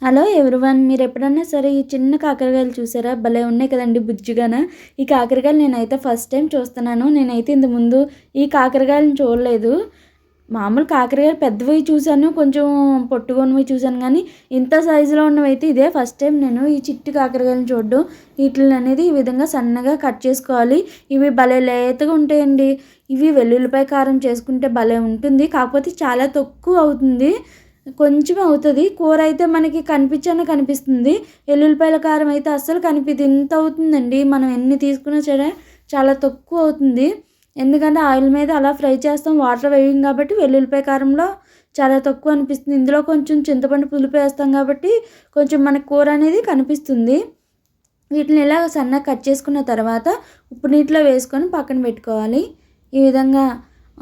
Hello everyone, మీరు ఎప్పుడన్నా సరే ఈ చిన్న కాకరకాయలు చూసారా? భలే ఉన్నాయి కదండి బుజ్జిగాన. ఈ కాకరకాయలు నేనైతే ఫస్ట్ టైం చూస్తున్నాను. నేనైతే ఇంతకుముందు ఈ కాకరకాయలను చూడలేదు. మామూలు కాకరకాయలు పెద్దవి చూశాను, కొంచెం పొట్టుగొన్నవి చూశాను, కానీ ఇంత సైజులో ఉన్నవైతే ఇదే ఫస్ట్ టైం నేను ఈ చిట్టి కాకరకాయలను చూడడం. వీటిని అనేది ఈ విధంగా సన్నగా కట్ చేసుకోవాలి. ఇవి భలే లేతగా ఉంటాయండి. ఇవి వెల్లుల్లిపాయ కారం చేసుకుంటే భలే ఉంటుంది. కాకపోతే చాలా తక్కువ అవుతుంది, కొంచెం అవుతుంది. కూర అయితే మనకి కనిపిస్తుంది. ఎల్లుల్లిపాయల కారం అయితే అస్సలు కనిపించదు. ఇంత అవుతుందండి, మనం ఎన్ని తీసుకున్నా సరే చాలా తక్కువ అవుతుంది. ఎందుకంటే ఆయిల్ మీద అలా ఫ్రై చేస్తాం, వాటర్ వేయం కాబట్టి వెల్లుల్లిపాయ కారంలో చాలా తక్కువ అనిపిస్తుంది. ఇందులో కొంచెం చింతపండు పులుపు వేస్తాం కాబట్టి కొంచెం మనకు కూర అనేది కనిపిస్తుంది. వీటిని ఇలా సన్నగా కట్ చేసుకున్న తర్వాత ఉప్పు నీటిలో వేసుకొని పక్కన పెట్టుకోవాలి. ఈ విధంగా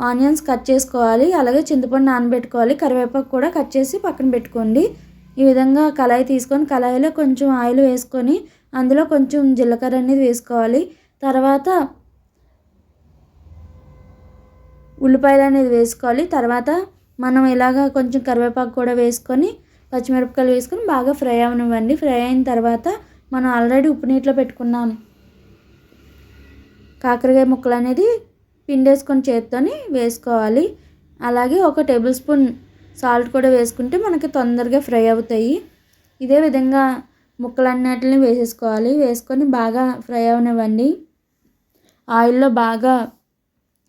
ఆనియన్స్ కట్ చేసుకోవాలి, అలాగే చింతపండు నానబెట్టుకోవాలి, కరివేపాకు కూడా కట్ చేసి పక్కన పెట్టుకోండి. ఈ విధంగా కళాయి తీసుకొని కళాయిలో కొంచెం ఆయిల్ వేసుకొని అందులో కొంచెం జీలకర్ర అనేది వేసుకోవాలి. తర్వాత ఉల్లిపాయలు అనేది వేసుకోవాలి. తర్వాత మనం ఇలాగ కొంచెం కరివేపాకు కూడా వేసుకొని పచ్చిమిరపకాయలు వేసుకొని బాగా ఫ్రై అవనివ్వండి. ఫ్రై అయిన తర్వాత మనం ఆల్రెడీ ఉప్పు నీటిలో పెట్టుకున్నాం కాకరకాయ ముక్కలు అనేది పిండేసుకొని చేత్తోని వేసుకోవాలి. అలాగే ఒక టేబుల్ స్పూన్ సాల్ట్ కూడా వేసుకుంటే మనకి తొందరగా ఫ్రై అవుతాయి. ఇదే విధంగా ముక్కలన్నిటిని వేసేసుకోవాలి. వేసుకొని బాగా ఫ్రై అవనివ్వండి. ఆయిల్లో బాగా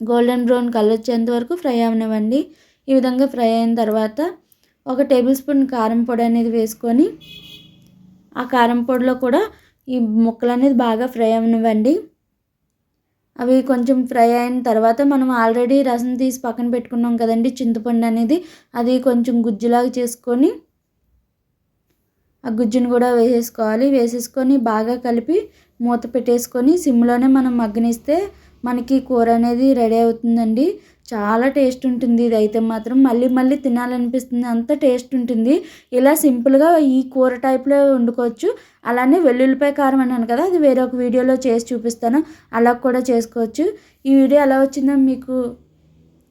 గోల్డెన్ బ్రౌన్ కలర్ వచ్చేంత వరకు ఫ్రై అవనివ్వండి. ఈ విధంగా ఫ్రై అయిన తర్వాత ఒక టేబుల్ స్పూన్ కారం పొడి అనేది వేసుకొని ఆ కారం పొడిలో కూడా ఈ ముక్కలు అనేది బాగా ఫ్రై అవనివ్వండి. అవి కొంచెం ఫ్రై అయిన తర్వాత మనం ఆల్రెడీ రసం తీసి పక్కన పెట్టుకున్నాం కదండి చింతపండు అనేది, అది కొంచెం గుజ్జులాగా చేసుకొని ఆ గుజ్జును కూడా వేసేసుకోవాలి. వేసేసుకొని బాగా కలిపి మూత పెట్టేసుకొని సిమ్లోనే మనం మగ్గనిస్తే మనకి కూర అనేది రెడీ అవుతుందండి. చాలా టేస్ట్ ఉంటుంది. ఇది అయితే మాత్రం మళ్ళీ మళ్ళీ తినాలనిపిస్తుంది, అంత టేస్ట్ ఉంటుంది. ఇలా సింపుల్గా ఈ కూర టైప్లో వండుకోవచ్చు. అలానే వెల్లుల్లిపాయ కారం అన్నాను కదా, అది వేరొక వీడియోలో చేసి చూపిస్తాను, అలా కూడా చేసుకోవచ్చు. ఈ వీడియో ఎలా వచ్చిందో మీకు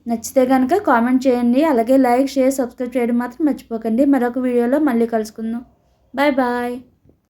నచ్చితే కనుక కామెంట్ చేయండి. అలాగే లైక్, షేర్, సబ్స్క్రైబ్ చేయడం మాత్రం మర్చిపోకండి. మరొక వీడియోలో మళ్ళీ కలుసుకుందాం. Bye bye.